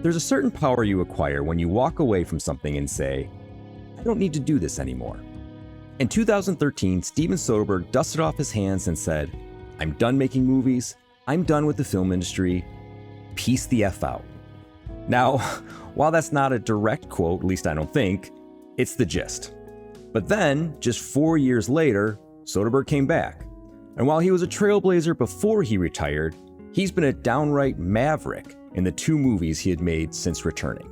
There's a certain power you acquire when you walk away from something and say, I don't need to do this anymore. In 2013, Steven Soderbergh dusted off his hands and said, I'm done making movies. I'm done with the film industry. Peace the F out. Now, while that's not a direct quote, at least I don't think, it's the gist. But then, just 4 years later, Soderbergh came back. And while he was a trailblazer before he retired, he's been a downright maverick in the 2 movies he had made since returning.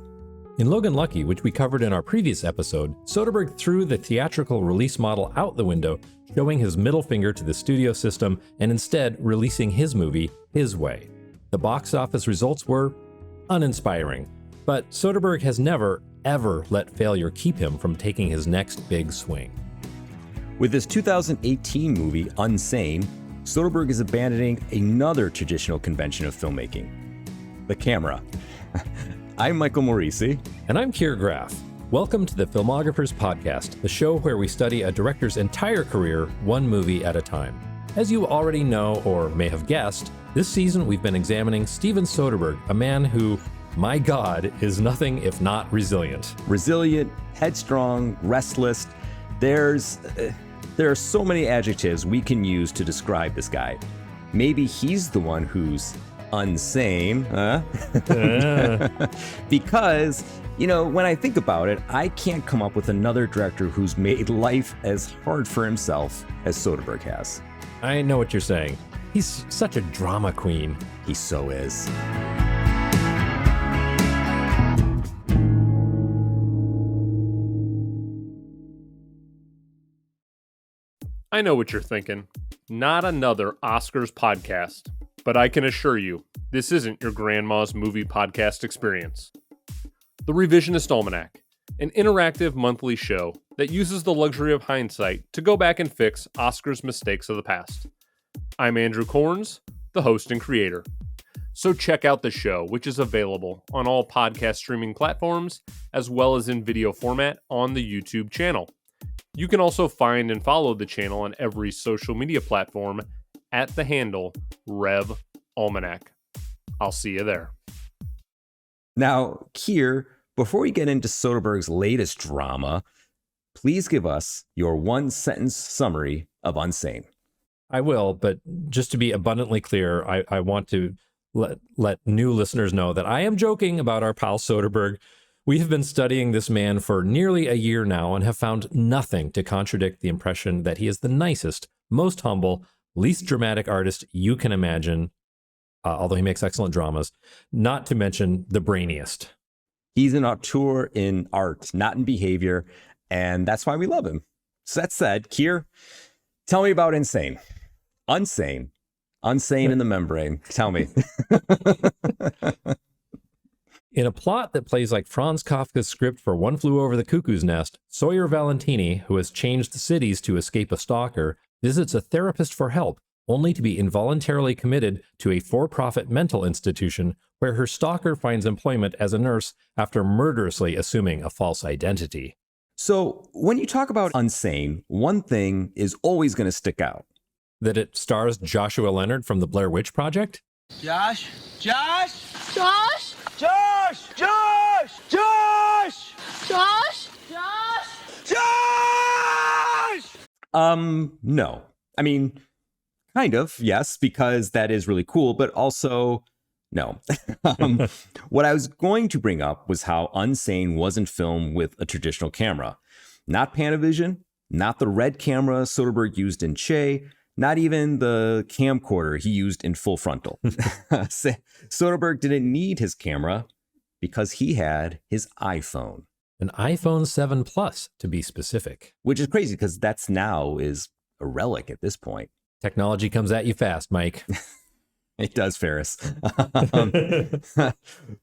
In Logan Lucky, which we covered in our previous episode, Soderbergh threw the theatrical release model out the window, showing his middle finger to the studio system and instead releasing his movie his way. The box office results were uninspiring, but Soderbergh has never, ever let failure keep him from taking his next big swing. With his 2018 movie, Unsane, Soderbergh is abandoning another traditional convention of filmmaking, the camera. I'm Michael Moreci. And I'm Keir Graff. Welcome to the Filmographer's Podcast, the show where we study a director's entire career, one movie at a time. As you already know or may have guessed, this season we've been examining Steven Soderbergh, a man who, my God, is nothing if not resilient. Resilient, headstrong, restless. There are so many adjectives we can use to describe this guy. Maybe he's the one who's unsane, huh? Because, when I think about it, I can't come up with another director who's made life as hard for himself as Soderbergh has. I know what you're saying. He's such a drama queen. He so is. I know what you're thinking. Not another Oscars podcast. But I can assure you, this isn't your grandma's movie podcast experience. The Revisionist Almanac, an interactive monthly show that uses the luxury of hindsight to go back and fix Oscars mistakes of the past. I'm Andrew Corns, the host and creator. So check out the show, which is available on all podcast streaming platforms, as well as in video format on the YouTube channel. You can also find and follow the channel on every social media platform at the handle Rev Almanac. I'll see you there. Now, Keir, before we get into Soderbergh's latest drama, please give us your one-sentence summary of Unsane. I will, but just to be abundantly clear, I want to let new listeners know that I am joking about our pal Soderbergh. We have been studying this man for nearly a year now and have found nothing to contradict the impression that he is the nicest, most humble, least dramatic artist you can imagine, although he makes excellent dramas, not to mention the brainiest. He's an auteur in art, not in behavior, and that's why we love him. So that said, Keir, tell me about Unsane. Unsane in the membrane. Tell me. In a plot that plays like Franz Kafka's script for One Flew Over the Cuckoo's Nest, Sawyer Valentini, who has changed cities to escape a stalker, visits a therapist for help, only to be involuntarily committed to a for-profit mental institution where her stalker finds employment as a nurse after murderously assuming a false identity. So when you talk about Unsane, one thing is always going to stick out. That it stars Joshua Leonard from the Blair Witch Project? Josh? Josh? Josh? Josh! Josh! Josh! Josh? Josh? Josh! No. I mean, kind of, yes, because that is really cool, but also no. What I was going to bring up was how Unsane wasn't filmed with a traditional camera. Not Panavision, not the red camera Soderbergh used in Che, not even the camcorder he used in Full Frontal. Soderbergh didn't need his camera because he had his iPhone. An iPhone 7 Plus, to be specific. Which is crazy because that's now is a relic at this point. Technology comes at you fast, Mike. It does, Ferris.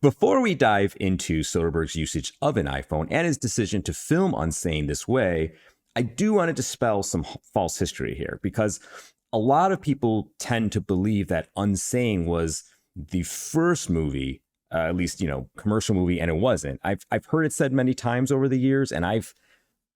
Before we dive into Soderbergh's usage of an iPhone and his decision to film Unsane this way, I do want to dispel some false history here, because a lot of people tend to believe that Unsane was the first movie, at least, commercial movie, and it wasn't. I've heard it said many times over the years, and I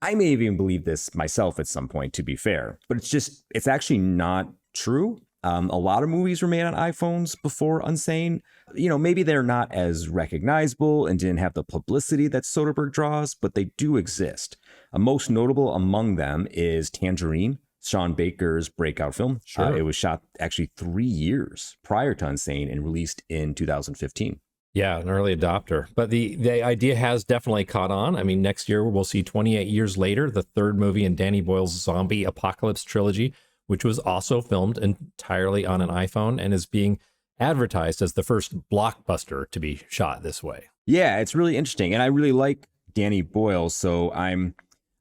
may have even believed this myself at some point, to be fair. But it's actually not true. A lot of movies were made on iPhones before Unsane. Maybe they're not as recognizable and didn't have the publicity that Soderbergh draws, but they do exist. Most notable among them is Tangerine, Sean Baker's breakout film. Sure. It was shot actually 3 years prior to Unsane and released in 2015. Yeah, an early adopter. But the idea has definitely caught on. I mean, next year we'll see 28 years later, the third movie in Danny Boyle's zombie apocalypse trilogy, which was also filmed entirely on an iPhone and is being advertised as the first blockbuster to be shot this way. Yeah, it's really interesting. And I really like Danny Boyle, so I'm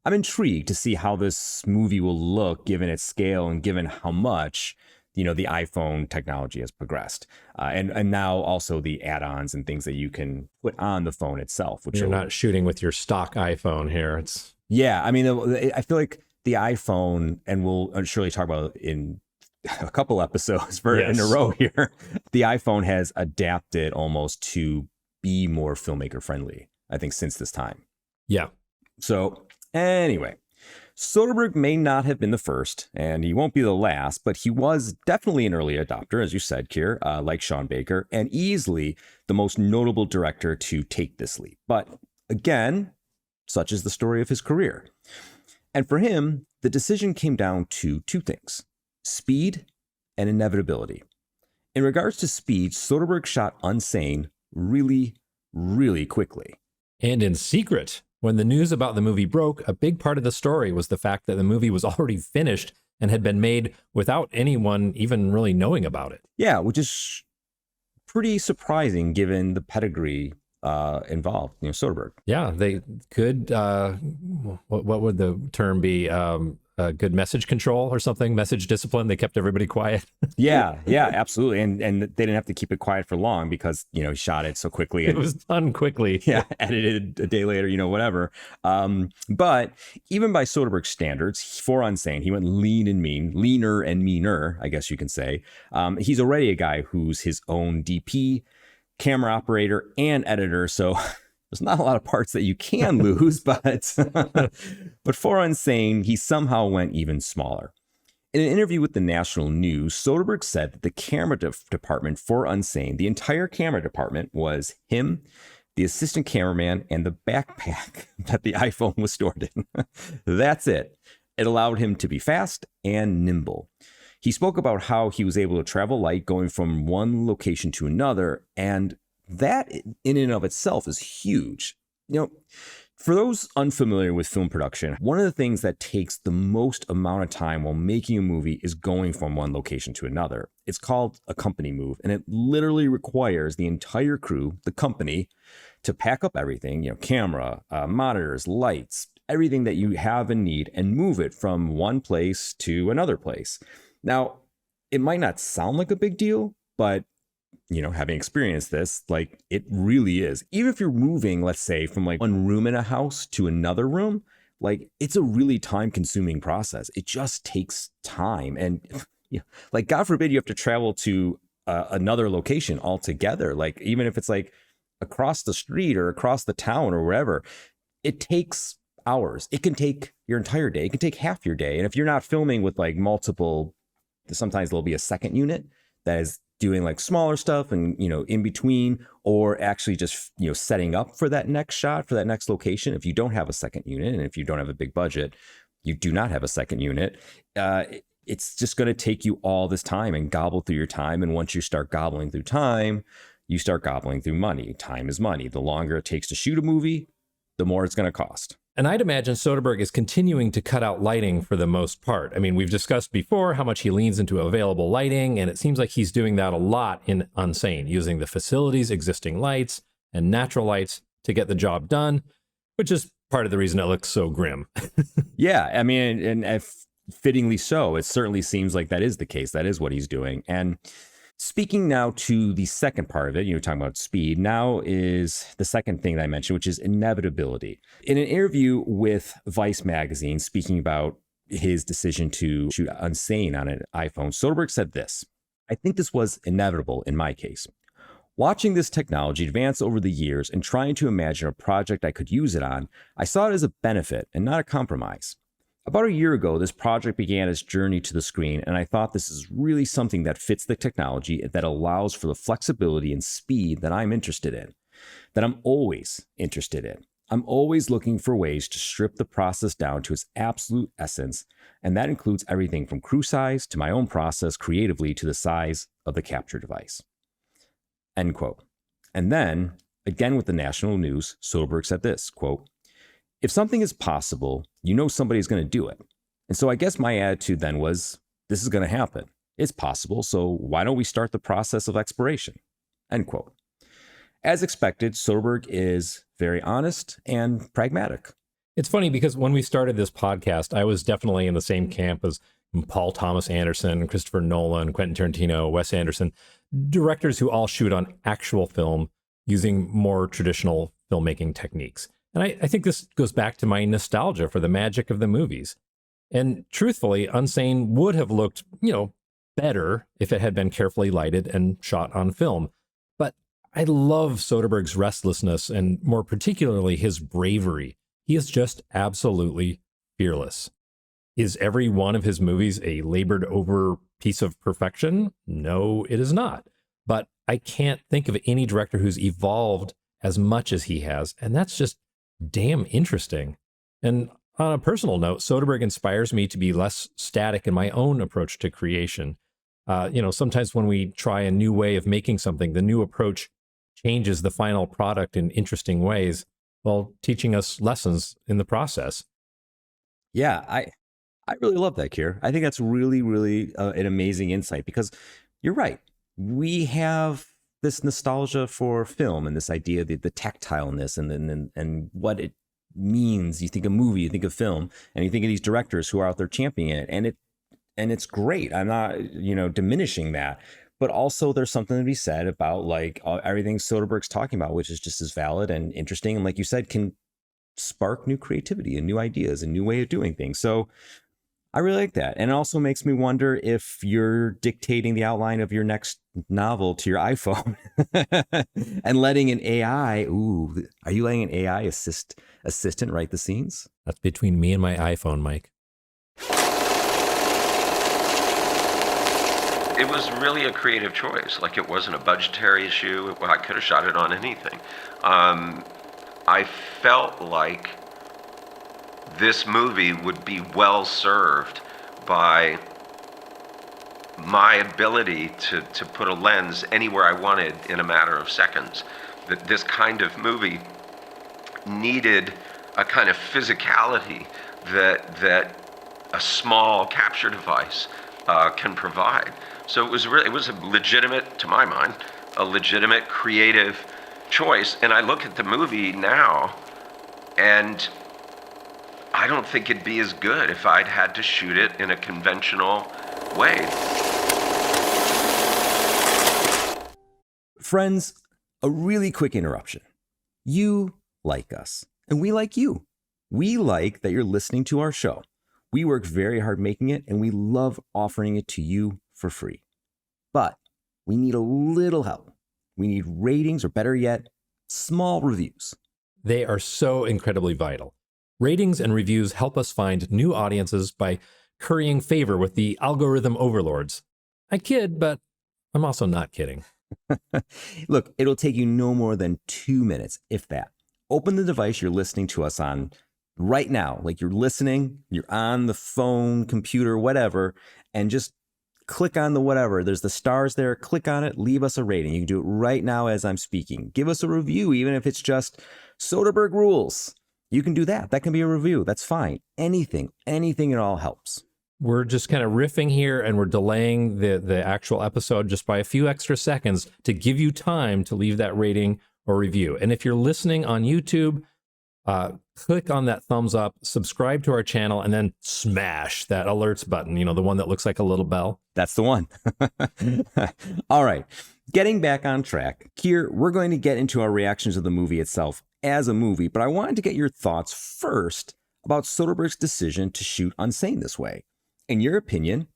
intrigued to see how this movie will look given its scale and given how much the iPhone technology has progressed, and now also the add-ons and things that you can put on the phone itself. Which you're not shooting with your stock iPhone here. I mean, I feel like the iPhone, and we'll surely talk about it in a couple episodes in a row here. The iPhone has adapted almost to be more filmmaker friendly, I think, since this time. Yeah. So anyway, Soderbergh may not have been the first, and he won't be the last, but he was definitely an early adopter, as you said, Keir, like Sean Baker, and easily the most notable director to take this leap. But again, such is the story of his career. And for him, the decision came down to two things: speed and inevitability. In regards to speed, Soderbergh shot Unsane really, really quickly. And in secret. When the news about the movie broke, a big part of the story was the fact that the movie was already finished and had been made without anyone even really knowing about it. Yeah, which is pretty surprising given the pedigree involved, Soderbergh. Yeah, they could, what would the term be? Good message control or something, message discipline. They kept everybody quiet. Yeah, absolutely. And they didn't have to keep it quiet for long because, he shot it so quickly. It was done quickly. Yeah, edited a day later, whatever. But even by Soderbergh's standards, for Unsane, he went leaner and meaner, I guess you can say. He's already a guy who's his own DP, camera operator, and editor. So there's not a lot of parts that you can lose, but for Unsane, he somehow went even smaller. In an interview with the National News, Soderbergh said that the camera department for Unsane, the entire camera department, was him, the assistant cameraman, and the backpack that the iPhone was stored in. That's it. It allowed him to be fast and nimble. He spoke about how he was able to travel light going from one location to another, and that in and of itself is huge. For those unfamiliar with film production, one of the things that takes the most amount of time while making a movie is going from one location to another. It's called a company move, and it literally requires the entire crew, the company, to pack up everything, camera, monitors, lights, everything that you have and need, and move it from one place to another place. Now, it might not sound like a big deal, but having experienced this, it really is. Even if you're moving, let's say, from one room in a house to another room, it's a really time consuming process. It just takes time. And God forbid you have to travel to another location altogether. Even if it's across the street or across the town or wherever, it takes hours. It can take your entire day. It can take half your day. And if you're not filming with multiple, sometimes there'll be a second unit that is doing smaller stuff and, in between, or actually just, setting up for that next shot, for that next location. If you don't have a second unit, and if you don't have a big budget, you do not have a second unit, it's just going to take you all this time and gobble through your time. And once you start gobbling through time, you start gobbling through money. Time is money. The longer it takes to shoot a movie, the more it's going to cost. And I'd imagine Soderbergh is continuing to cut out lighting for the most part. I mean, we've discussed before how much he leans into available lighting, and it seems like he's doing that a lot in Unsane, using the facility's existing lights and natural lights to get the job done, which is part of the reason it looks so grim. Yeah, I mean, and fittingly so. It certainly seems like that is the case. That is what he's doing. And speaking now to the second part of it, talking about speed, now is the second thing that I mentioned, which is inevitability. In an interview with Vice magazine, speaking about his decision to shoot Unsane on an iPhone, Soderbergh said this: "I think this was inevitable in my case. Watching this technology advance over the years and trying to imagine a project I could use it on, I saw it as a benefit and not a compromise. About a year ago, this project began its journey to the screen, and I thought this is really something that fits the technology that allows for the flexibility and speed that I'm interested in, that I'm always interested in. I'm always looking for ways to strip the process down to its absolute essence, and that includes everything from crew size to my own process creatively to the size of the capture device. End quote. And then, again with the national news, Soderbergh said this, quote, "If something is possible, you know somebody's going to do it." And so I guess my attitude then was, this is going to happen. It's possible, so why don't we start the process of exploration? End quote. As expected, Soderbergh is very honest and pragmatic. It's funny because when we started this podcast, I was definitely in the same camp as Paul Thomas Anderson, Christopher Nolan, Quentin Tarantino, Wes Anderson, directors who all shoot on actual film using more traditional filmmaking techniques. And I think this goes back to my nostalgia for the magic of the movies. And truthfully, Unsane would have looked, better if it had been carefully lighted and shot on film. But I love Soderbergh's restlessness and more particularly his bravery. He is just absolutely fearless. Is every one of his movies a labored over piece of perfection? No, it is not. But I can't think of any director who's evolved as much as he has. And that's just damn interesting. And on a personal note, Soderbergh inspires me to be less static in my own approach to creation. Sometimes when we try a new way of making something, the new approach changes the final product in interesting ways while teaching us lessons in the process. Yeah, I really love that, Keir. I think that's really, really an amazing insight because you're right. We have this nostalgia for film and this idea that the tactileness and what it means. You think of movie, you think of film, and you think of these directors who are out there championing it, and it's great. I'm not diminishing that, but also there's something to be said about like everything Soderbergh's talking about, which is just as valid and interesting, and like you said, can spark new creativity and new ideas and new way of doing things. So I really like that. And it also makes me wonder if you're dictating the outline of your next novel to your iPhone and letting an AI, are you letting an AI assistant write the scenes? That's between me and my iPhone, Mike. It was really a creative choice. Like, it wasn't a budgetary issue. I could have shot it on anything. I felt like this movie would be well served by my ability to put a lens anywhere I wanted in a matter of seconds. That this kind of movie needed a kind of physicality that a small capture device can provide. So it was a legitimate, to my mind, a legitimate creative choice. And I look at the movie now, and I don't think it'd be as good if I'd had to shoot it in a conventional way. Friends, a really quick interruption. You like us, and we like you. We like that you're listening to our show. We work very hard making it, and we love offering it to you for free. But we need a little help. We need ratings, or better yet, small reviews. They are so incredibly vital. Ratings and reviews help us find new audiences by currying favor with the algorithm overlords. I kid, but I'm also not kidding. Look, it'll take you no more than 2 minutes, if that. Open the device you're listening to us on right now. Like, you're listening, you're on the phone, computer, whatever, and just click on the whatever. There's the stars there. Click on it. Leave us a rating. You can do it right now as I'm speaking. Give us a review, even if it's just Soderbergh rules. You can do that. That can be a review. That's fine. Anything at all helps. We're just kind of riffing here, and we're delaying the actual episode just by a few extra seconds to give you time to leave that rating or review. And if you're listening on YouTube, click on that thumbs up, subscribe to our channel, and then smash that alerts button, the one that looks like a little bell. That's the one. All right. Getting back on track, Keir, we're going to get into our reactions of the movie itself as a movie, but I wanted to get your thoughts first about Soderbergh's decision to shoot Unsane this way. In your opinion,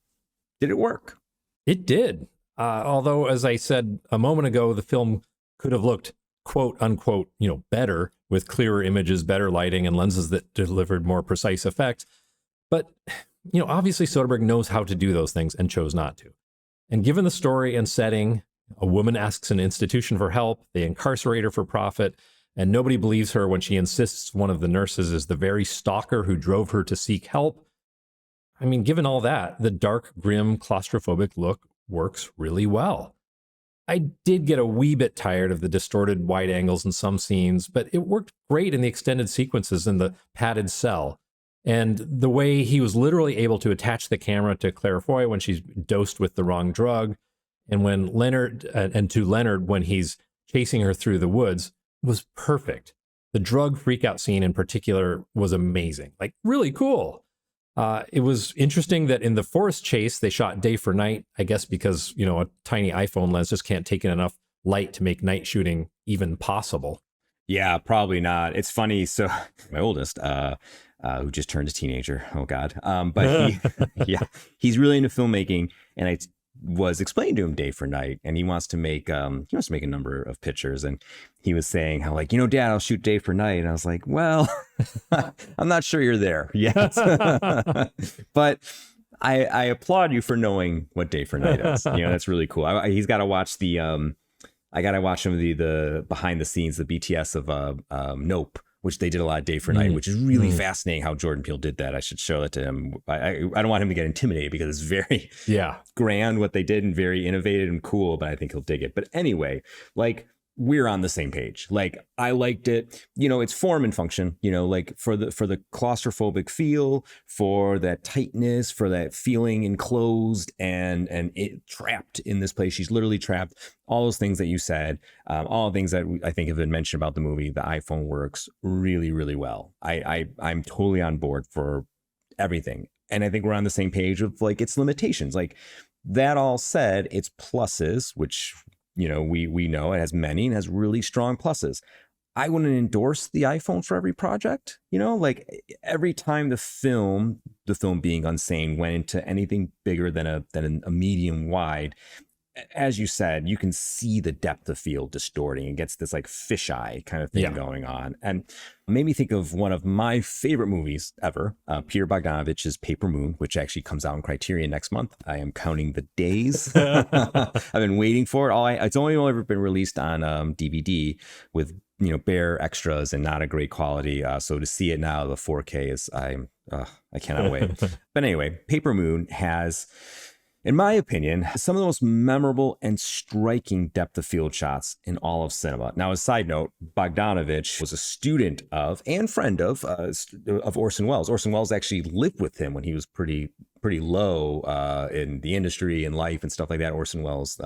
did it work? It did. Although, as I said a moment ago, the film could have looked, quote unquote, better with clearer images, better lighting, and lenses that delivered more precise effects. But, obviously Soderbergh knows how to do those things and chose not to. And given the story and setting, a woman asks an institution for help, they incarcerate her for profit, and nobody believes her when she insists one of the nurses is the very stalker who drove her to seek help. I mean, given all that, the dark, grim, claustrophobic look works really well. I did get a wee bit tired of the distorted wide angles in some scenes, but it worked great in the extended sequences in the padded cell. And the way he was literally able to attach the camera to Claire Foy when she's dosed with the wrong drug, and to Leonard when he's chasing her through the woods was perfect. The drug freakout scene in particular was amazing, like really cool. It was interesting that in the forest chase, they shot day for night, I guess because, a tiny iPhone lens just can't take in enough light to make night shooting even possible. Yeah, probably not. It's funny. So my oldest, who just turned a teenager. Oh God. But he's really into filmmaking, and I was explaining to him day for night, and he wants to make a number of pictures, and he was saying how Dad, I'll shoot day for night, and I was like, well, I'm not sure you're there yet. But I applaud you for knowing what day for night is. That's really cool. He's got to watch I got to watch some of the behind the scenes, the BTS of Nope, which they did a lot of day for night, which is really fascinating how Jordan Peele did that. I should show that to him. I don't want him to get intimidated because it's very grand what they did and very innovative and cool, but I think he'll dig it. But anyway, we're on the same page. I liked it. It's form and function, for the claustrophobic feel, for that tightness, for that feeling enclosed and trapped in this place. She's literally trapped. All those things that you said, all the things that I think have been mentioned about the movie. The iPhone works really, really well. I'm totally on board for everything. And I think we're on the same page of its limitations. That all said, its pluses, which we know it has many and has really strong pluses. I wouldn't endorse the iPhone for every project. Every time the film being Unsane went into anything bigger than a medium wide, as you said, you can see the depth of field distorting and gets this fisheye kind of thing going on. And made me think of one of my favorite movies ever, Peter Bogdanovich's Paper Moon, which actually comes out in Criterion next month. I am counting the days. I've been waiting for it. It's only ever been released on DVD with bare extras and not a great quality. So to see it now, the 4K is I cannot wait. But anyway, Paper Moon has, in my opinion, some of the most memorable and striking depth of field shots in all of cinema. Now, as a side note, Bogdanovich was a student of and friend of Orson Welles. Orson Welles actually lived with him when he was pretty low in the industry and life and stuff like that. Orson Welles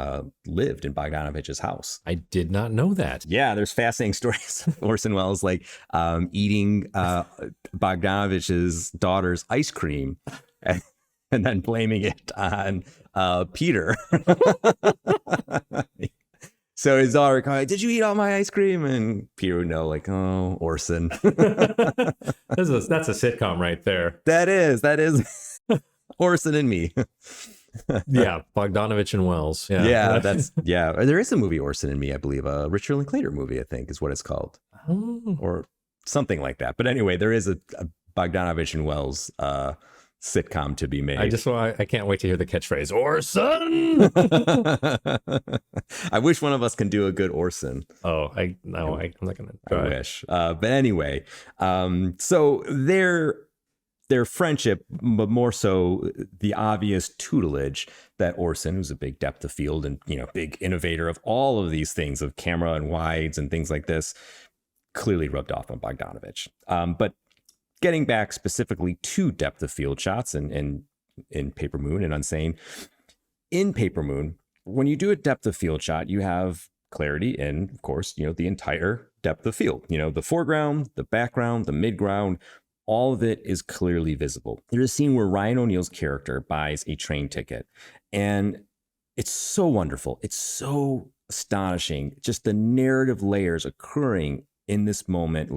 lived in Bogdanovich's house. I did not know that. Yeah, there's fascinating stories of Orson Welles eating Bogdanovich's daughter's ice cream and then blaming it on Peter. So his daughter kind of, did you eat all my ice cream? And Peter would know, oh, Orson. That's a sitcom right there. That is Orson and Me. Yeah, Bogdanovich and Wells. Yeah, there is a movie, Orson and Me, I believe. A Richard Linklater movie, I think, is what it's called. Oh. Or something like that. But anyway, there is a Bogdanovich and Wells sitcom to be made. I can't wait to hear the catchphrase, Orson. I wish one of us can do a good Orson. I'm not gonna try. I wish. But anyway, so their friendship, but more so the obvious tutelage that Orson, who's a big depth of field and big innovator of all of these things of camera and wides and things like this, clearly rubbed off on Bogdanovich. But getting back specifically to depth of field shots and in Paper Moon and Unsane, in Paper Moon, when you do a depth of field shot, you have clarity and, of course, the entire depth of field. The foreground, the background, the midground, all of it is clearly visible. There's a scene where Ryan O'Neal's character buys a train ticket, and it's so wonderful. It's so astonishing. Just the narrative layers occurring in this moment,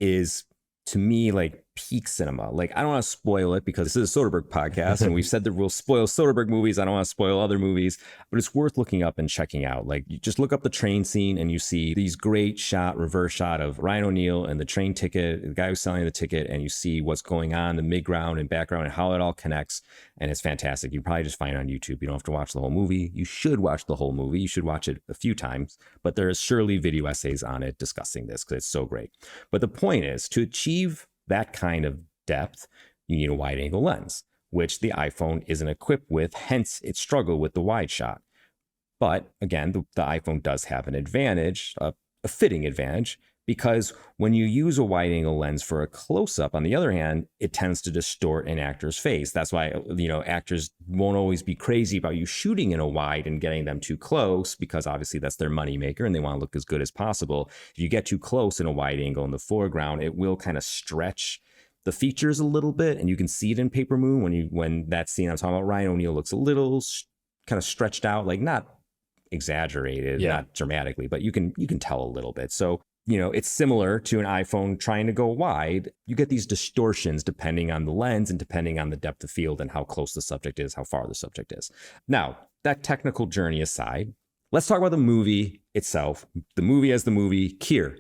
is to me peak cinema. Like, I don't want to spoil it because this is a Soderbergh podcast and we've said that we'll spoil Soderbergh movies. I don't want to spoil other movies, but it's worth looking up and checking out. Like, you just look up the train scene and you see these great reverse shot of Ryan O'Neal and the train ticket, the guy who's selling the ticket, and you see what's going on, the mid-ground and background and how it all connects. And it's fantastic. You probably just find it on YouTube. You don't have to watch the whole movie. You should watch the whole movie. You should watch it a few times, but there is surely video essays on it discussing this because it's so great. But the point is, to achieve that kind of depth, you need a wide angle lens, which the iPhone isn't equipped with, hence its struggle with the wide shot. But again, the iPhone does have an advantage, a fitting advantage, because when you use a wide angle lens for a close-up, on the other hand, it tends to distort an actor's face. That's why, actors won't always be crazy about you shooting in a wide and getting them too close, because obviously that's their moneymaker and they want to look as good as possible. If you get too close in a wide angle in the foreground, it will kind of stretch the features a little bit, and you can see it in Paper Moon when that scene I'm talking about, Ryan O'Neal looks a little kind of stretched out, like not exaggerated, not dramatically, but you can tell a little bit. So, it's similar to an iPhone trying to go wide. You get these distortions depending on the lens and depending on the depth of field and how close the subject is, how far the subject is. Now, that technical journey aside, let's talk about the movie itself. The movie as the movie. Keir,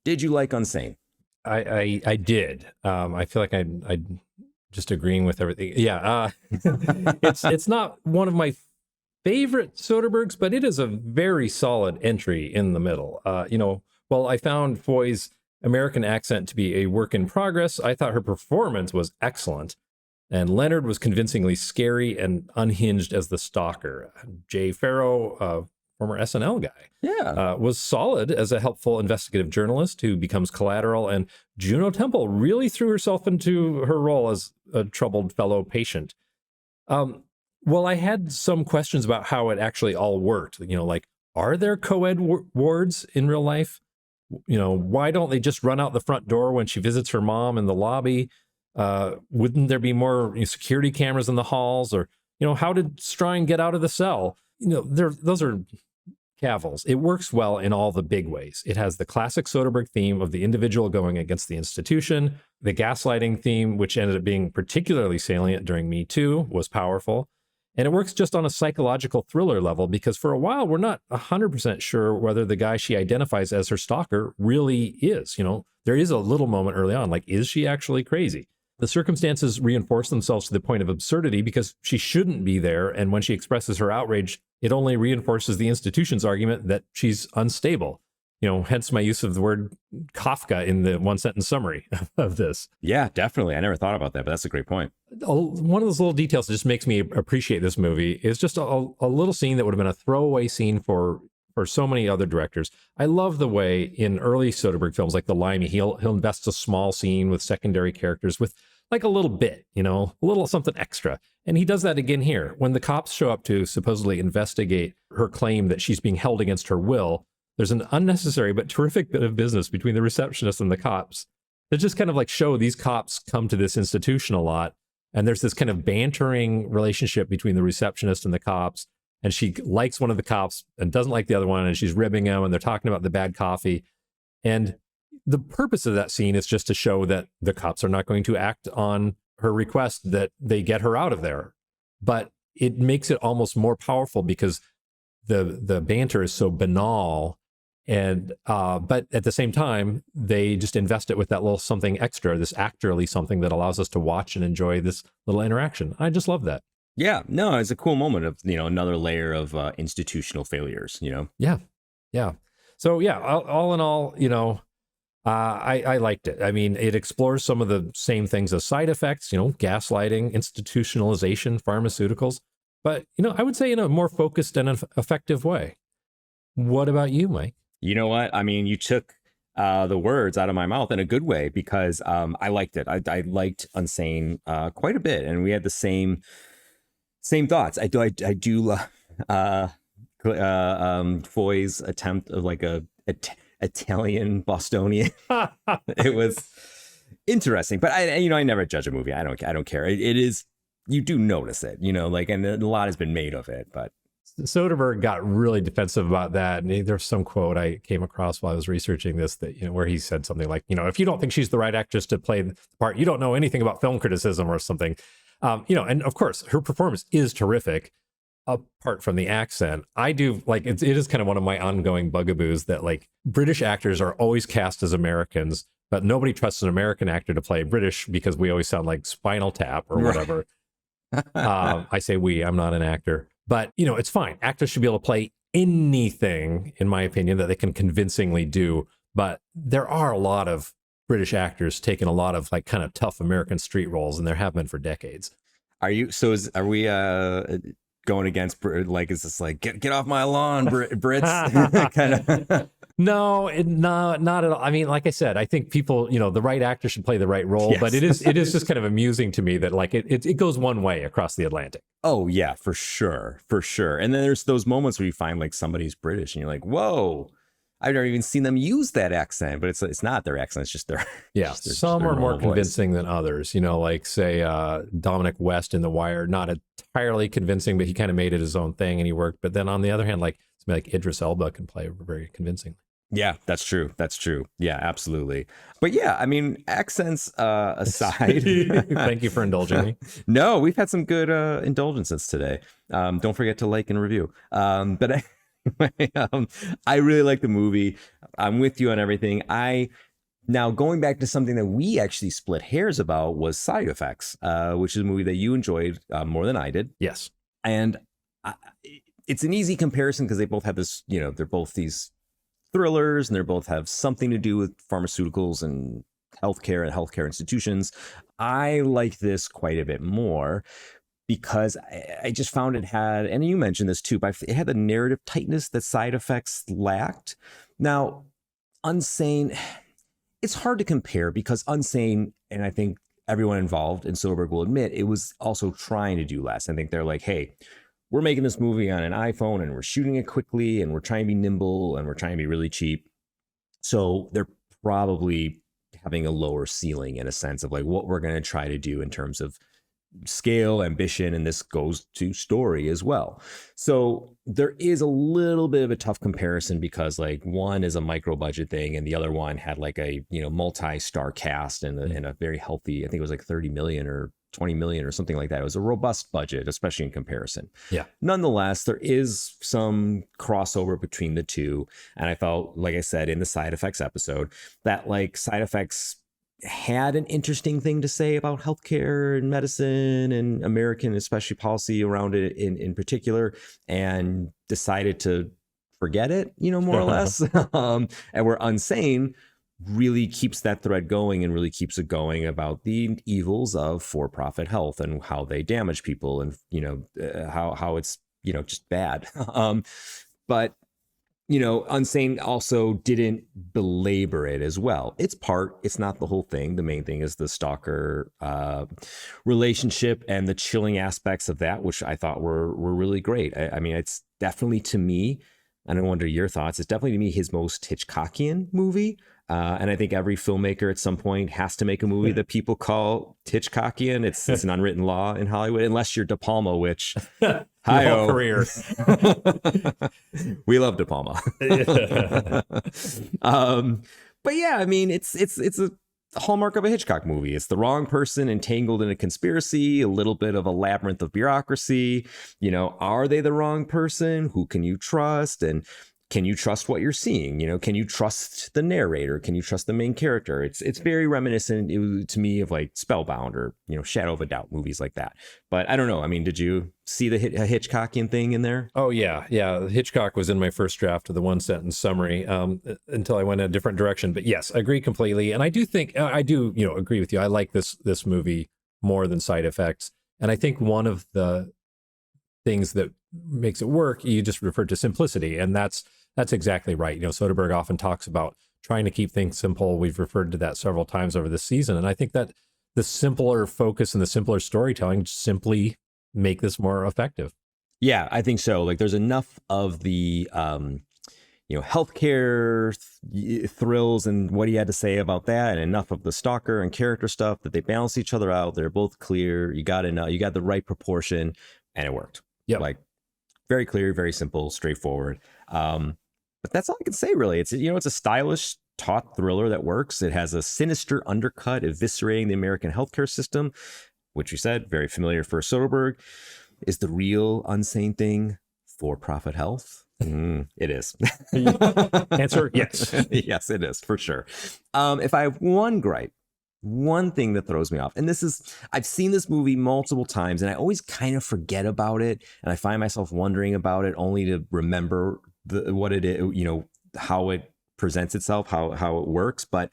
did you like Unsane? I did. I feel like I just agreeing with everything. Yeah. It's not one of my favorite Soderberghs, but it is a very solid entry in the middle. While I found Foy's American accent to be a work in progress, I thought her performance was excellent. And Leonard was convincingly scary and unhinged as the stalker. Jay Farrow, former SNL guy, was solid as a helpful investigative journalist who becomes collateral. And Juno Temple really threw herself into her role as a troubled fellow patient. Well, I had some questions about how it actually all worked. Like, are there co-ed wards in real life? Why don't they just run out the front door when she visits her mom in the lobby? Wouldn't there be more security cameras in the halls? Or, how did Strine get out of the cell? Those are cavils. It works well in all the big ways. It has the classic Soderbergh theme of the individual going against the institution. The gaslighting theme, which ended up being particularly salient during MeToo, was powerful. And it works just on a psychological thriller level because for a while, we're not 100% sure whether the guy she identifies as her stalker really is. There is a little moment early on, like, is she actually crazy? The circumstances reinforce themselves to the point of absurdity because she shouldn't be there. And when she expresses her outrage, it only reinforces the institution's argument that she's unstable. Hence my use of the word Kafka in the one sentence summary of this. Yeah, definitely. I never thought about that, but that's a great point. One of those little details that just makes me appreciate this movie is just a little scene that would have been a throwaway scene for so many other directors. I love the way in early Soderbergh films like The Limey, he'll invest a small scene with secondary characters with like a little bit, a little something extra. And he does that again here. When the cops show up to supposedly investigate her claim that she's being held against her will, there's an unnecessary but terrific bit of business between the receptionist and the cops that just kind of like show these cops come to this institution a lot. And there's this kind of bantering relationship between the receptionist and the cops. And she likes one of the cops and doesn't like the other one. And she's ribbing him and they're talking about the bad coffee. And the purpose of that scene is just to show that the cops are not going to act on her request that they get her out of there. But it makes it almost more powerful because the banter is so banal. And but at the same time, they just invest it with that little something extra, this actorly something that allows us to watch and enjoy this little interaction. I just love that. Yeah, no, it's a cool moment of, another layer of institutional failures, Yeah. So yeah, all in all, I liked it. I mean, it explores some of the same things as side effects, gaslighting, institutionalization, pharmaceuticals, but, I would say in a more focused and effective way. What about you, Mike? You know what? I mean, you took the words out of my mouth in a good way because I liked it. I liked Unsane quite a bit, and we had the same thoughts. I do Foy's attempt of like a Italian Bostonian. It was interesting, but I never judge a movie. I don't care. It is, you do notice it, and a lot has been made of it, but Soderbergh got really defensive about that. And there's some quote I came across while I was researching this that, where he said something like, if you don't think she's the right actress to play the part, you don't know anything about film criticism or something. And of course, her performance is terrific. Apart from the accent, I do like it is kind of one of my ongoing bugaboos that like British actors are always cast as Americans, but nobody trusts an American actor to play British because we always sound like Spinal Tap or whatever. I say we, I'm not an actor, but it's fine. Actors should be able to play anything, in my opinion, that they can convincingly do. But there are a lot of British actors taking a lot of like kind of tough American street roles, and there have been for decades. Are we going against, like, is this like get off my lawn, Brits? kind of. No, not at all. I mean, like I said, I think people, the right actor should play the right role, Yes. but it is just kind of amusing to me that like it goes one way across the Atlantic. Oh yeah, for sure. And then there's those moments where you find like somebody's British and you're like, whoa, I've never even seen them use that accent, but it's not their accent, it's just their Some their are more normal voice. convincing than others. Like say Dominic West in The Wire, not entirely convincing, but he kind of made it his own thing and he worked. But then on the other hand, like somebody like Idris Elba can play very convincingly. Yeah, that's true. Yeah, absolutely. But yeah, I mean, accents aside. Thank you for indulging me. No, we've had some good indulgences today. Don't forget to like and review. But anyway, I really like the movie. I'm with you on everything. Now going back to something that we actually split hairs about was Side Effects, which is a movie that you enjoyed more than I did. Yes. And it's an easy comparison because they both have this, they're both these thrillers and they both have something to do with pharmaceuticals and healthcare institutions. I like this quite a bit more because I just found it had, and you mentioned this too, but it had the narrative tightness that Side Effects lacked. Now, Unsane, it's hard to compare because Unsane, and I think everyone involved in Soderbergh will admit, it was also trying to do less. I think they're like, hey, we're making this movie on an iPhone and we're shooting it quickly and we're trying to be nimble and we're trying to be really cheap. So they're probably having a lower ceiling in a sense of like what we're going to try to do in terms of scale, ambition, and this goes to story as well. So there is a little bit of a tough comparison because like one is a micro budget thing and the other one had like a multi-star cast and a very healthy, I think it was like 30 million or 20 million or something like that. It was a robust budget, especially in comparison. Yeah. Nonetheless, there is some crossover between the two. And I felt, like I said, in the Side Effects episode, that like Side Effects had an interesting thing to say about healthcare and medicine and American, especially policy around it in particular, and decided to forget it, more or less. And where Unsane really keeps that thread going and really keeps it going about the evils of for-profit health and how they damage people and, how it's, just bad. But Unsane also didn't belabor it as well. It's not the whole thing. The main thing is the stalker relationship and the chilling aspects of that, which I thought were really great. I mean, it's definitely to me, and I wonder your thoughts, it's definitely to me his most Hitchcockian movie. And I think every filmmaker at some point has to make a movie that people call Hitchcockian. It's an unwritten law in Hollywood, unless you're De Palma, which Whole career. We love De Palma. But yeah, I mean, it's a hallmark of a Hitchcock movie. It's the wrong person entangled in a conspiracy, a little bit of a labyrinth of bureaucracy. Are they the wrong person? Who can you trust? And can you trust what you're seeing? Can you trust the narrator? Can you trust the main character? It's very reminiscent to me of like Spellbound or, Shadow of a Doubt, movies like that. But I don't know. I mean, did you see the Hitchcockian thing in there? Oh, yeah. Yeah. Hitchcock was in my first draft of the one sentence summary until I went in a different direction. But yes, I agree completely. And I do think agree with you. I like this movie more than Side Effects. And I think one of the things that makes it work, you just referred to simplicity, and that's exactly right. Soderbergh often talks about trying to keep things simple. We've referred to that several times over this season, and I think that the simpler focus and the simpler storytelling simply make this more effective. Yeah, I think so. Like, there's enough of the healthcare thrills and what he had to say about that, and enough of the stalker and character stuff that they balance each other out. They're both clear. You got the right proportion, and it worked. Yeah, like Very clear, very simple, straightforward. But that's all I can say, really. It's a stylish, taut thriller that works. It has a sinister undercut eviscerating the American healthcare system, which we said, very familiar for Soderbergh. Is the real Unsane thing for-profit health? It is. Answer, yes. Yes, it is, for sure. If I have one gripe, one thing that throws me off, and I've seen this movie multiple times, and I always kind of forget about it, and I find myself wondering about it only to remember what it is, how it presents itself, how it works. But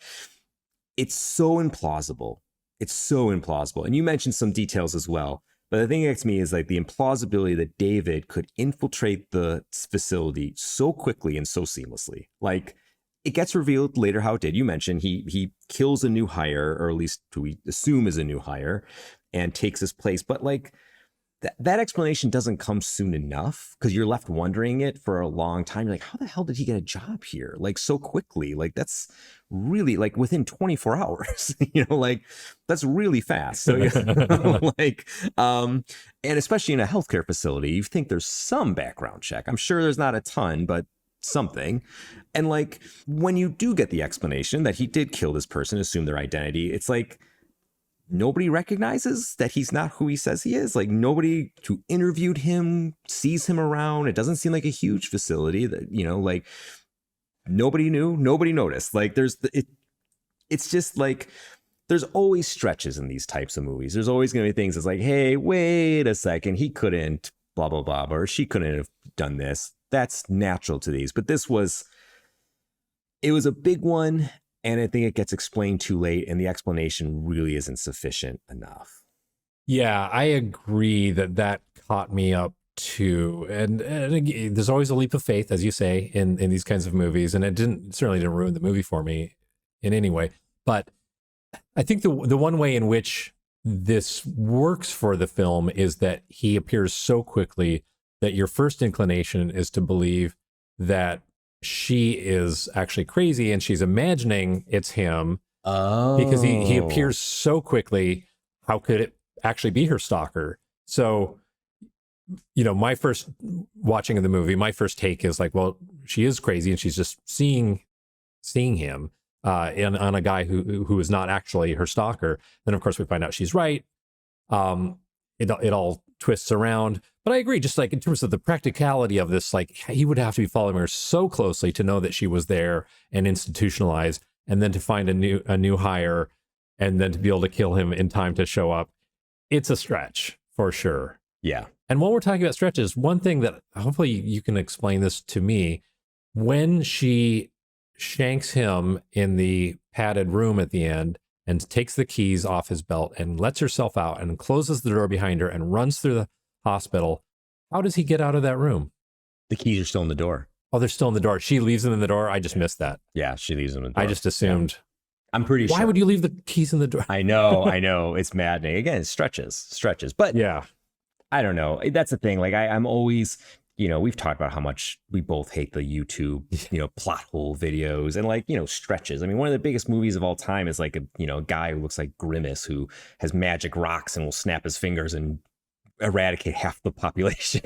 it's so implausible. It's so implausible. And you mentioned some details as well. But the thing that gets me is like the implausibility that David could infiltrate the facility so quickly and so seamlessly. Like, it gets revealed later how it did. You mentioned he kills a new hire, or at least who we assume is a new hire, and takes his place. But like that explanation doesn't come soon enough, because you're left wondering it for a long time. You're like, how the hell did he get a job here? Like, so quickly? Like, that's really like within 24 hours, like that's really fast. So and especially in a healthcare facility, you think there's some background check. I'm sure there's not a ton, but something. And like, when you do get the explanation that he did kill this person, assume their identity, it's like nobody recognizes that he's not who he says he is. Like, nobody who interviewed him sees him around. It doesn't seem like a huge facility that, like nobody knew, nobody noticed. Like, it's just like, there's always stretches in these types of movies. There's always going to be things that's like, hey, wait a second, he couldn't blah, blah, blah, or she couldn't have done this. That's natural to these. But it was a big one. And I think it gets explained too late, and the explanation really isn't sufficient enough. Yeah, I agree that caught me up too. And again, there's always a leap of faith, as you say, in these kinds of movies. And it certainly didn't ruin the movie for me in any way. But I think the one way in which this works for the film is that he appears so quickly that your first inclination is to believe that she is actually crazy and she's imagining it's him. Because he appears so quickly. How could it actually be her stalker? So, my first watching of the movie, my first take is like, well, she is crazy and she's just seeing him on a guy who is not actually her stalker. Then of course we find out she's right. It all twists around. But I agree, just like in terms of the practicality of this, like he would have to be following her so closely to know that she was there and institutionalized, and then to find a new hire, and then to be able to kill him in time to show up. It's a stretch for sure. Yeah. And while we're talking about stretches, one thing that hopefully you can explain this to me, when she shanks him in the padded room at the end and takes the keys off his belt and lets herself out and closes the door behind her and runs through the hospital, how does he get out of that room? The keys are still in the door. Oh, they're still in the door. She leaves them in the door. I just missed that. Yeah, she leaves them in the door. I just assumed. Yeah. I'm pretty sure. Why would you leave the keys in the door? I know. It's maddening. Again, it stretches. But yeah, I don't know. That's the thing. Like I'm always, we've talked about how much we both hate the YouTube, plot hole videos and like, stretches. I mean, one of the biggest movies of all time is like a guy who looks like Grimace, who has magic rocks and will snap his fingers and eradicate half the population.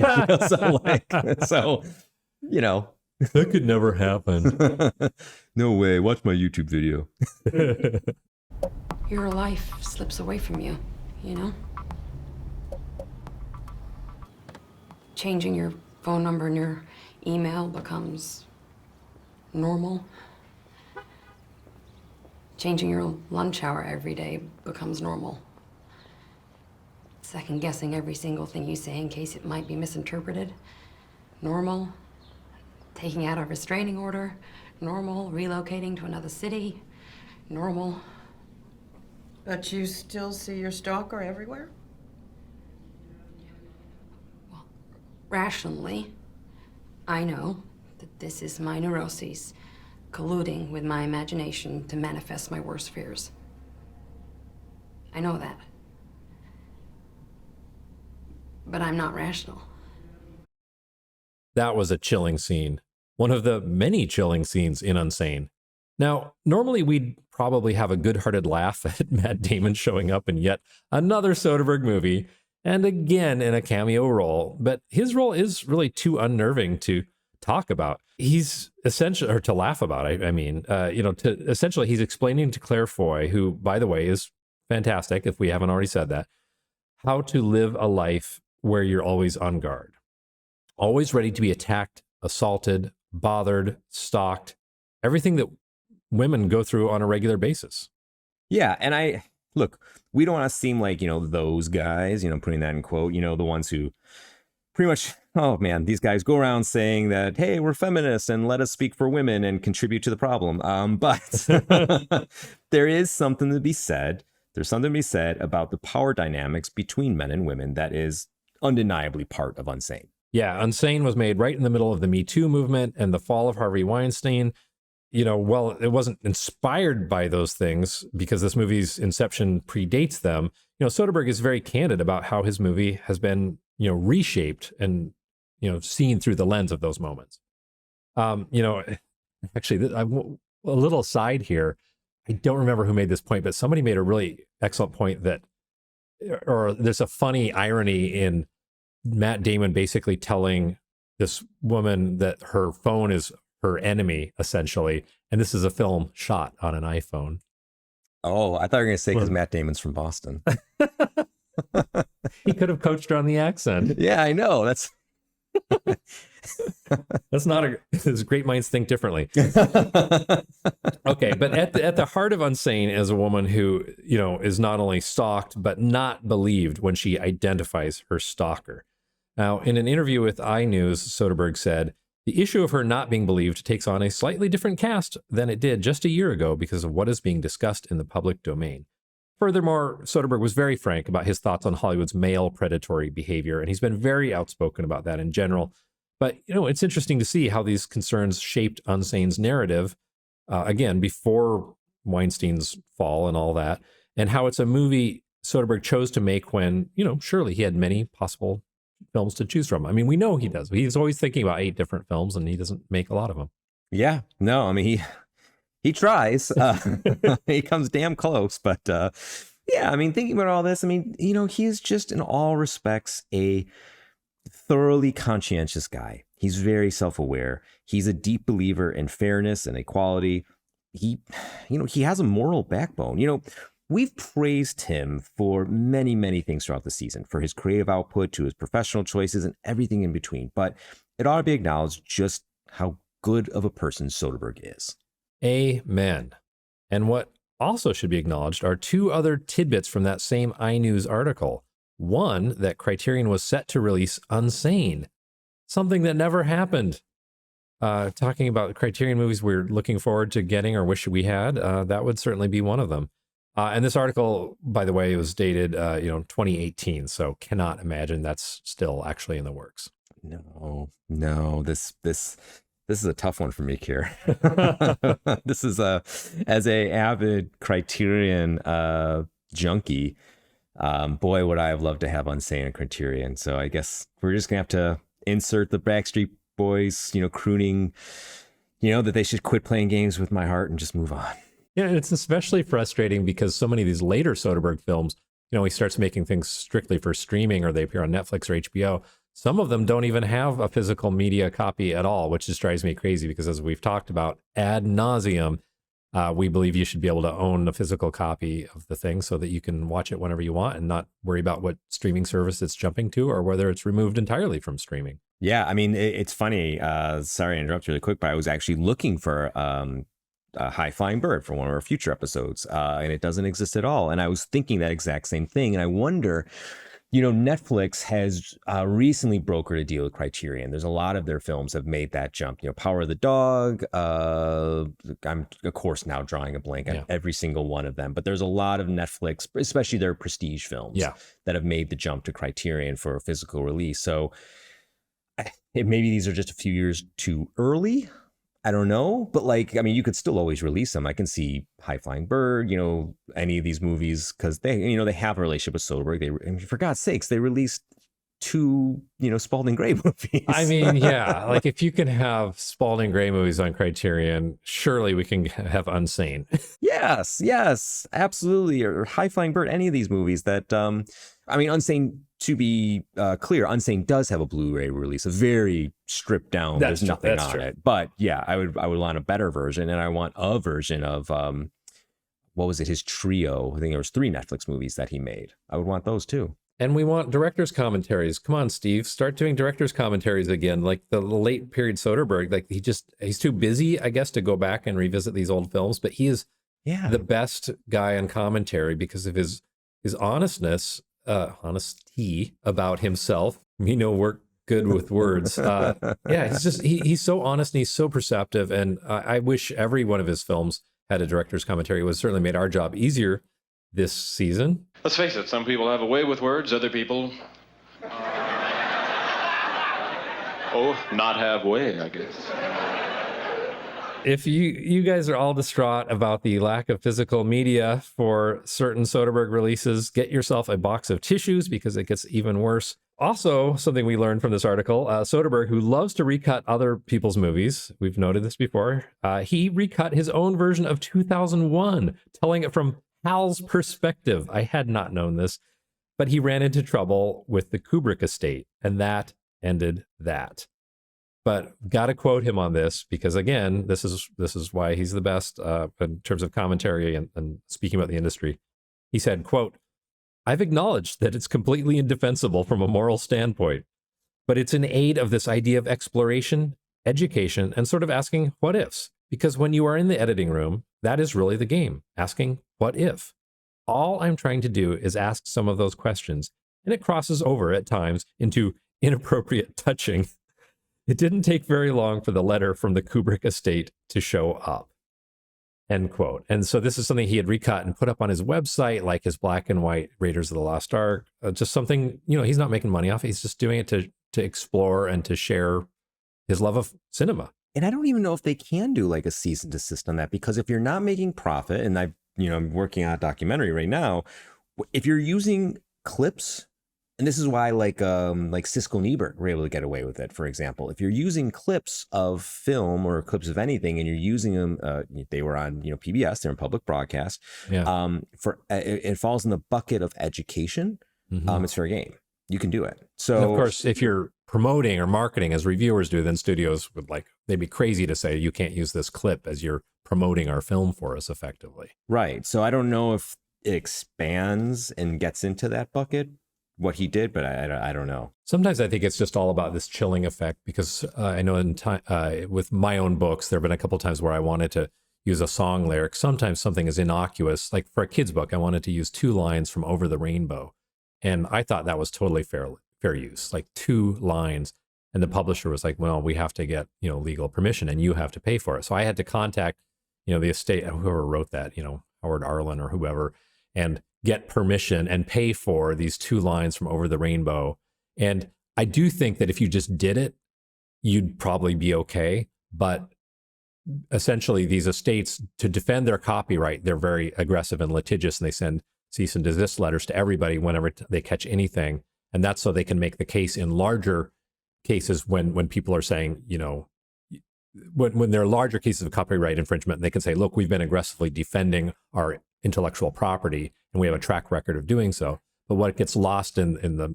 That could never happen. No way. Watch my YouTube video. Your life slips away from you, Changing your phone number and your email becomes normal. Changing your lunch hour every day becomes normal. Second guessing every single thing you say in case it might be misinterpreted. Normal. Taking out a restraining order. Normal. Relocating to another city. Normal. But you still see your stalker everywhere? Well, rationally, I know that this is my neuroses colluding with my imagination to manifest my worst fears. I know that. But I'm not rational. That was a chilling scene. One of the many chilling scenes in Unsane. Now, normally we'd probably have a good-hearted laugh at Matt Damon showing up in yet another Soderbergh movie. and again in a cameo role. But his role is really too unnerving to talk about. He's essentially, or to laugh about, essentially he's explaining to Claire Foy, who, by the way, is fantastic, if we haven't already said that, how to live a life where you're always on guard, always ready to be attacked, assaulted, bothered, stalked, everything that women go through on a regular basis. Yeah, and look, we don't want to seem like, those guys, putting that in quote, the ones who pretty much, oh man, these guys go around saying that, hey, we're feminists and let us speak for women and contribute to the problem. But there is something to be said. There's something to be said about the power dynamics between men and women that is undeniably part of Unsane. Yeah, Unsane was made right in the middle of the MeToo movement and the fall of Harvey Weinstein. Well, it wasn't inspired by those things because this movie's inception predates them. Soderbergh is very candid about how his movie has been, reshaped and, seen through the lens of those moments. Actually, a little aside here, I don't remember who made this point, but somebody made a really excellent point or there's a funny irony in Matt Damon basically telling this woman that her phone is her enemy, essentially. And this is a film shot on an iPhone. Oh, I thought you were going to say because Matt Damon's from Boston. He could have coached her on the accent. Yeah, I know. That's It's great minds think differently. Okay, but at the heart of Unsane is a woman who, is not only stalked, but not believed when she identifies her stalker. Now, in an interview with iNews, Soderbergh said, the issue of her not being believed takes on a slightly different cast than it did just a year ago because of what is being discussed in the public domain. Furthermore, Soderbergh was very frank about his thoughts on Hollywood's male predatory behavior, and he's been very outspoken about that in general. But, it's interesting to see how these concerns shaped Unsane's narrative, again, before Weinstein's fall and all that, and how it's a movie Soderbergh chose to make when, surely he had many possible films to choose from. I mean, we know he does. He's always thinking about 8 different films, and he doesn't make a lot of them. Yeah, no, I mean, he tries. He comes damn close, but yeah, I mean, thinking about all this, I mean, he is just in all respects a thoroughly conscientious guy. He's very self-aware. He's a deep believer in fairness and equality. He has a moral backbone. We've praised him for many, many things throughout the season, for his creative output, to his professional choices, and everything in between. But it ought to be acknowledged just how good of a person Soderbergh is. Amen. And what also should be acknowledged are 2 other tidbits from that same iNews article. One, that Criterion was set to release Unsane, something that never happened. Talking about Criterion movies we're looking forward to getting or wish we had, that would certainly be one of them. And this article, by the way, was dated, 2018, so cannot imagine that's still actually in the works. No, this is a tough one for me, Keir. This is as a avid Criterion junkie. Boy, would I have loved to have Unsane and Criterion. So I guess we're just gonna have to insert the Backstreet Boys, crooning, that they should quit playing games with my heart and just move on. Yeah, and it's especially frustrating because so many of these later Soderbergh films, he starts making things strictly for streaming or they appear on Netflix or HBO. Some of them don't even have a physical media copy at all, which just drives me crazy because as we've talked about ad nauseum, we believe you should be able to own a physical copy of the thing so that you can watch it whenever you want and not worry about what streaming service it's jumping to or whether it's removed entirely from streaming. Yeah, I mean, it's funny. Sorry to interrupt really quick, but I was actually looking for a High Flying Bird for one of our future episodes, and it doesn't exist at all. And I was thinking that exact same thing. And I wonder, Netflix has recently brokered a deal with Criterion. There's a lot of their films have made that jump. Power of the Dog. I'm, of course, now drawing a blank on every single one of them. But there's a lot of Netflix, especially their prestige films, that have made the jump to Criterion for a physical release. So maybe these are just a few years too early. I don't know, but you could still always release them. I can see High Flying Bird, any of these movies, because they have a relationship with Soderbergh. For God's sakes, they released 2, Spalding Gray movies. I mean, yeah, if you can have Spalding Gray movies on Criterion, surely we can have Unsane. Yes, absolutely. Or High Flying Bird, any of these movies that, Unsane to be clear, Unsane does have a Blu-ray release, a very stripped down. That's There's true. nothing That's on true. it. But yeah, I would want a better version, and I want a version of what was it? His trio. I think there was 3 Netflix movies that he made. I would want those too. And we want director's commentaries. Come on, Steve, start doing director's commentaries again. Like the late period Soderbergh, like he's too busy, I guess, to go back and revisit these old films. But he is the best guy on commentary because of his honesty about himself. We're good with words. He's so honest and he's so perceptive. And I wish every one of his films had a director's commentary. It would certainly made our job easier this season. Let's face it, some people have a way with words, other people not have way, I guess. If you guys are all distraught about the lack of physical media for certain Soderbergh releases, get yourself a box of tissues because it gets even worse. Also, something we learned from this article, Soderbergh, who loves to recut other people's movies, we've noted this before, he recut his own version of 2001, telling it from Hal's perspective. I had not known this, but he ran into trouble with the Kubrick estate, and that ended that. But got to quote him on this because, again, this is why he's the best in terms of commentary and speaking about the industry. He said, quote, "I've acknowledged that it's completely indefensible from a moral standpoint, but it's in aid of this idea of exploration, education, and sort of asking what ifs. Because when you are in the editing room, that is really the game, asking what if. All I'm trying to do is ask some of those questions, and it crosses over at times into inappropriate touching. It didn't take very long for the letter from the Kubrick estate to show up." End quote. And so this is something he had recut and put up on his website, like his black and white Raiders of the Lost Ark. Just something, he's not making money off it. He's just doing it to explore and to share his love of cinema. And I don't even know if they can do like a cease and desist on that, because if you're not making profit, and I'm working on a documentary right now, if you're using clips, and this is why like Siskel and Ebert were able to get away with it, for example, if you're using clips of film or clips of anything and you're using them, they were on, PBS, they're in public broadcast, it falls in the bucket of education. It's fair game. You can do it. So and of course, if you're promoting or marketing as reviewers do, then studios would they'd be crazy to say you can't use this clip as you're promoting our film for us effectively. Right. So I don't know if it expands and gets into that bucket, what he did, but I don't know. Sometimes I think it's just all about this chilling effect because I know in time with my own books, there have been a couple of times where I wanted to use a song lyric. Sometimes something is innocuous. Like for a kid's book, I wanted to use 2 lines from Over the Rainbow. And I thought that was totally fair use, like 2 lines. And the publisher was like, well, we have to get, legal permission and you have to pay for it. So I had to contact, the estate, whoever wrote that, Howard Arlen or whoever, and get permission and pay for these 2 lines from Over the Rainbow. And I do think that if you just did it, you'd probably be okay. But essentially these estates, to defend their copyright, they're very aggressive and litigious, and they send cease and desist letters to everybody whenever they catch anything. And that's so they can make the case in larger cases when people are saying, when there are larger cases of copyright infringement, they can say, look, we've been aggressively defending our intellectual property and we have a track record of doing so. But what gets lost in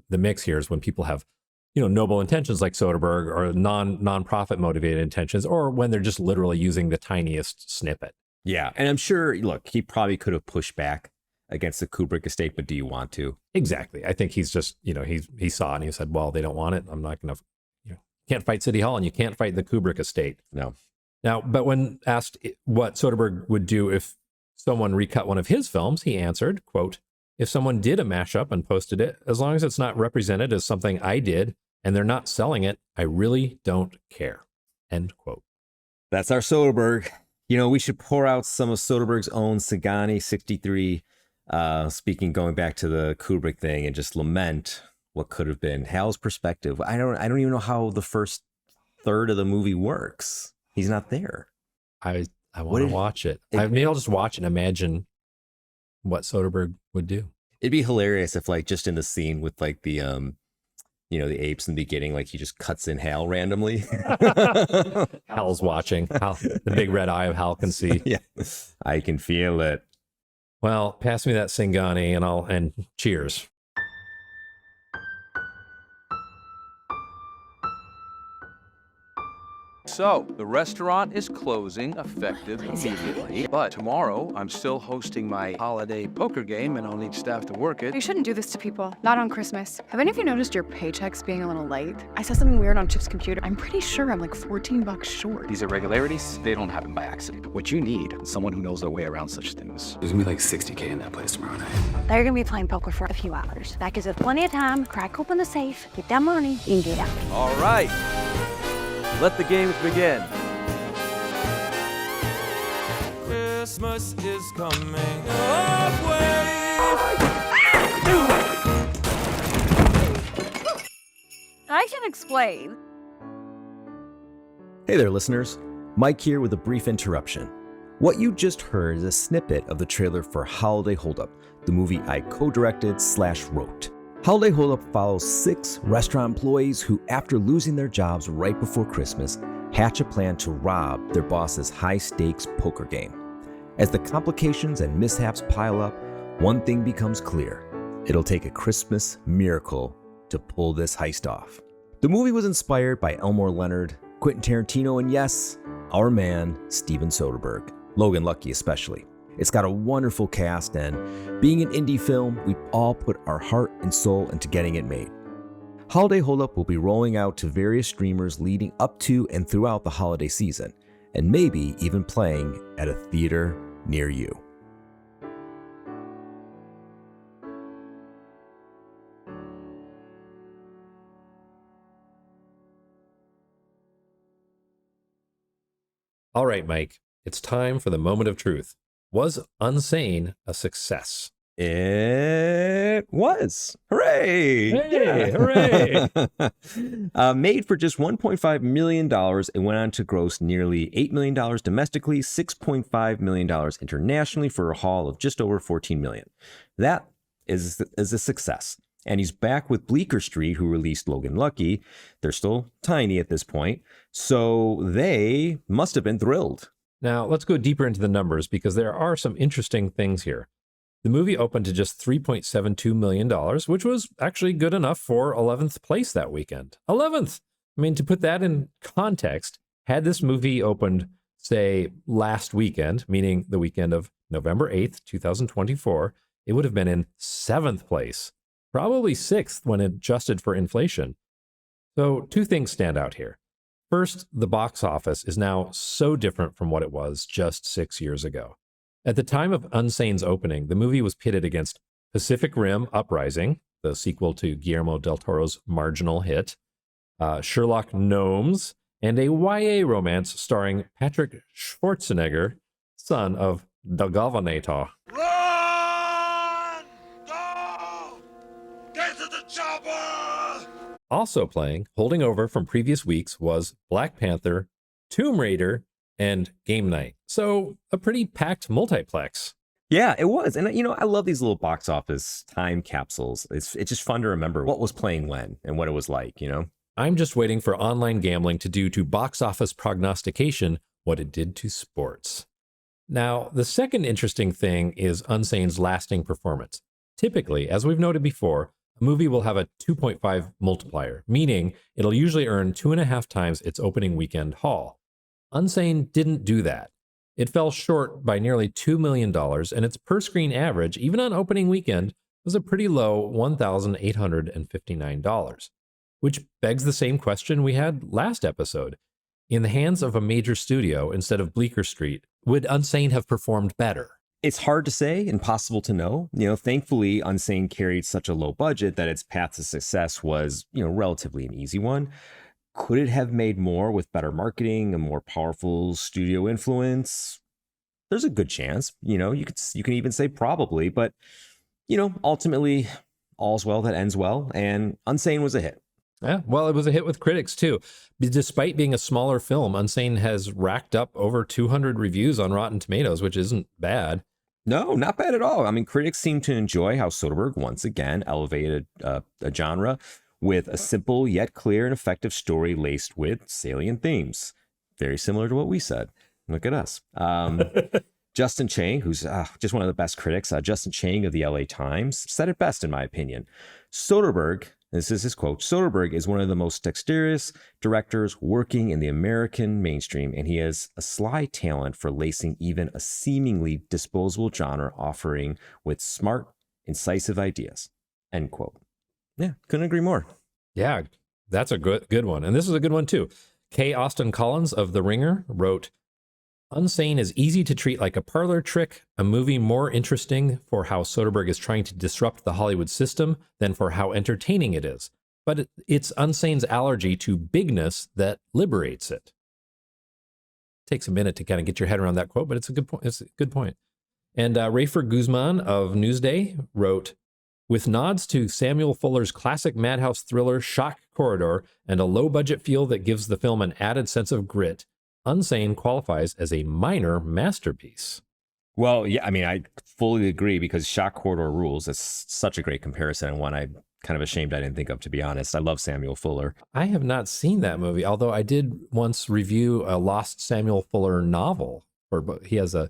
the mix here is when people have, noble intentions like Soderbergh, or non-profit motivated intentions, or when they're just literally using the tiniest snippet. Yeah. And I'm sure, look, he probably could have pushed back against the Kubrick estate, but do you want to? Exactly. I think he's just, he saw it and he said, well, they don't want it. I'm not going to, can't fight City Hall and you can't fight the Kubrick estate. No. Now, but when asked what Soderbergh would do if someone recut one of his films, he answered, quote, "If someone did a mashup and posted it, as long as it's not represented as something I did and they're not selling it, I really don't care." End quote. That's our Soderbergh. We should pour out some of Soderbergh's own Sagani 63, going back to the Kubrick thing, and just lament what could have been. Hal's perspective. I don't even know how the first third of the movie works. He's not there. I want to watch it. Maybe I'll just watch and imagine what Soderbergh would do. It'd be hilarious if, just in the scene with the the apes in the beginning, he just cuts in Hal randomly. Hal's watching. Hal, the big red eye of Hal can see. Yeah, I can feel it. Well, pass me that Singani and cheers. So, the restaurant is closing, effective immediately. But tomorrow, I'm still hosting my holiday poker game, and I'll need staff to work it. You shouldn't do this to people, not on Christmas. Have any of you noticed your paychecks being a little late? I saw something weird on Chip's computer. I'm pretty sure I'm like $14 short. These irregularities, they don't happen by accident. What you need is someone who knows their way around such things. There's gonna be like 60K in that place tomorrow night. They're gonna be playing poker for a few hours. That gives us plenty of time. Crack open the safe, get that money, and get out. All right, let the games begin. Christmas is coming our way. I should explain. Hey there, listeners. Mike here with a brief interruption. What you just heard is a snippet of the trailer for Holiday Holdup, the movie I co-directed/wrote. Holiday Holdup follows 6 restaurant employees who, after losing their jobs right before Christmas, hatch a plan to rob their boss's high-stakes poker game. As the complications and mishaps pile up, one thing becomes clear. It'll take a Christmas miracle to pull this heist off. The movie was inspired by Elmore Leonard, Quentin Tarantino, and yes, our man, Steven Soderbergh, Logan Lucky especially. It's got a wonderful cast, and being an indie film, we've all put our heart and soul into getting it made. Holiday Holdup will be rolling out to various streamers leading up to and throughout the holiday season, and maybe even playing at a theater near you. All right, Mike, it's time for the moment of truth. Was Unsane a success? It was. Hooray! Hey, hooray! Made for just $1.5 million, it went on to gross nearly $8 million domestically, $6.5 million internationally, for a haul of just over $14 million. That is a success. And he's back with Bleecker Street, who released Logan Lucky. They're still tiny at this point, so they must have been thrilled. Now, let's go deeper into the numbers because there are some interesting things here. The movie opened to just $3.72 million, which was actually good enough for 11th place that weekend. 11th! I mean, to put that in context, had this movie opened, say, last weekend, meaning the weekend of November 8th, 2024, it would have been in 7th place, probably 6th when adjusted for inflation. So 2 things stand out here. First, the box office is now so different from what it was just 6 years ago. At the time of Unsane's opening, the movie was pitted against Pacific Rim Uprising, the sequel to Guillermo del Toro's marginal hit, Sherlock Gnomes, and a YA romance starring Patrick Schwarzenegger, son of the Governator. Run! Go! Get to the chopper! Also playing, holding over from previous weeks, was Black Panther, Tomb Raider, and Game Night. So a pretty packed multiplex. Yeah, it was. And, I love these little box office time capsules. It's just fun to remember what was playing when and what it was like, I'm just waiting for online gambling to do to box office prognostication what it did to sports. Now, the second interesting thing is Unsane's lasting performance. Typically, as we've noted before, a movie will have a 2.5 multiplier, meaning it'll usually earn 2.5 times its opening weekend haul. Unsane didn't do that. It fell short by nearly $2 million, and its per-screen average, even on opening weekend, was a pretty low $1,859, which begs the same question we had last episode. In the hands of a major studio instead of Bleecker Street, would Unsane have performed better? It's hard to say, impossible to know. Thankfully, Unsane carried such a low budget that its path to success was, relatively an easy one. Could it have made more with better marketing, a more powerful studio influence? There's a good chance. You can even say probably, but ultimately, all's well that ends well, and Unsane was a hit. Yeah, well, it was a hit with critics too. Despite being a smaller film, Unsane has racked up over 200 reviews on Rotten Tomatoes, which isn't bad. No, not bad at all. I mean, critics seem to enjoy how Soderbergh once again elevated a genre with a simple yet clear and effective story laced with salient themes. Very similar to what we said. Look at us. Justin Chang, who's just one of the best critics, Justin Chang of the LA Times, said it best, in my opinion. Soderbergh This is his quote. Soderbergh is one of the most dexterous directors working in the American mainstream, and he has a sly talent for lacing even a seemingly disposable genre offering with smart, incisive ideas. End quote. Yeah, couldn't agree more. Yeah, that's a good one. And this is a good one too. K. Austin Collins of The Ringer wrote, Unsane is easy to treat like a parlor trick, a movie more interesting for how Soderbergh is trying to disrupt the Hollywood system than for how entertaining it is. But it's Unsane's allergy to bigness that liberates it. Takes a minute to kind of get your head around that quote, but it's a good point. It's a good point. And Rafer Guzman of Newsday wrote, with nods to Samuel Fuller's classic madhouse thriller Shock Corridor and a low-budget feel that gives the film an added sense of grit, Unsane qualifies as a minor masterpiece. Well, yeah, I mean, I fully agree because Shock Corridor rules. It's such a great comparison and one I'm kind of ashamed I didn't think of, to be honest. I love Samuel Fuller. I have not seen that movie, although I did once review a lost Samuel Fuller novel. He has a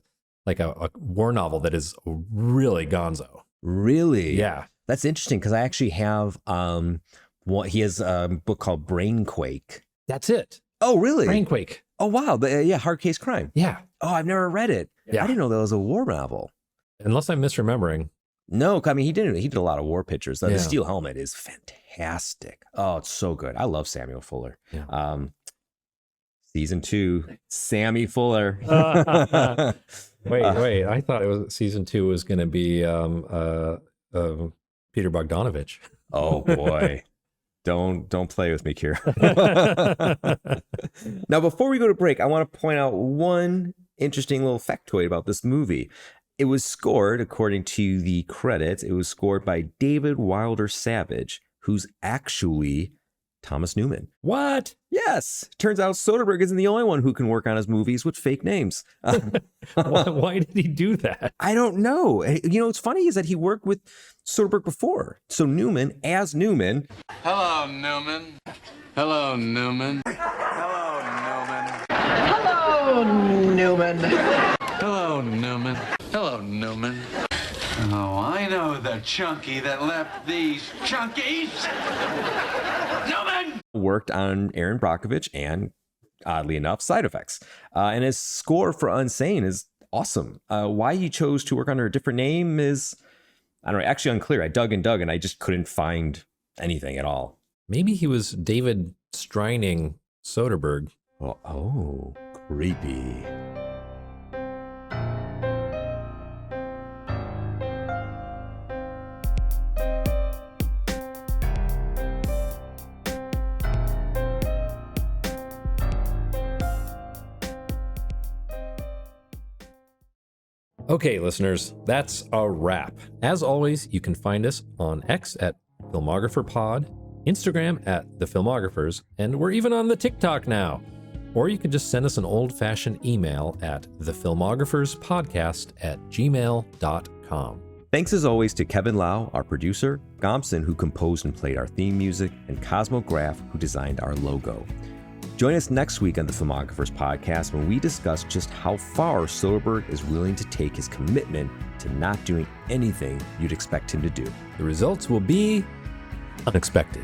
war novel that is really gonzo. Really? Yeah. That's interesting because I actually have he has a book called Brainquake. That's it. Oh, really? Brainquake. Oh, wow. Yeah, Hard Case Crime. Yeah. Oh, I've never read it. Yeah. I didn't know that was a war novel. Unless I'm misremembering. No, I mean, he did a lot of war pictures. The Yeah. Steel Helmet is fantastic. Oh, it's so good. I love Samuel Fuller. Yeah. Season 2, Sammy Fuller. Wait. I thought it was season 2 was going to be Peter Bogdanovich. Oh, boy. Don't play with me, Keir. Now, before we go to break, I want to point out one interesting little factoid about this movie. It was scored, according to the credits, it was scored by David Wilder Savage, who's actually Thomas Newman. What? Yes. Turns out Soderbergh isn't the only one who can work on his movies with fake names. Why did he do that? I don't know. You know, what's funny is that he worked with Soderbergh before. So Newman, as Newman. Hello, Newman. Hello, Newman. Hello, Newman. Hello, Newman. Hello, Newman. Hello, Newman. Oh, I know the chunky that left these chunkies. Newman! Worked on Aaron Brockovich and, oddly enough, Side Effects. And his score for Unsane is awesome. Why he chose to work under a different name is, I don't know, actually unclear. I dug and I just couldn't find anything at all. Maybe he was David Strining Soderbergh. Oh, creepy. Okay, listeners, that's a wrap. As always, you can find us on X at FilmographerPod, Instagram at The Filmographers, and we're even on the TikTok now. Or you can just send us an old-fashioned email at thefilmographerspodcast@gmail.com. Thanks as always to Kevin Lau, our producer, Gompson, who composed and played our theme music, and Cosmo Graff, who designed our logo. Join us next week on the Filmographers Podcast when we discuss just how far Soderbergh is willing to take his commitment to not doing anything you'd expect him to do. The results will be unexpected.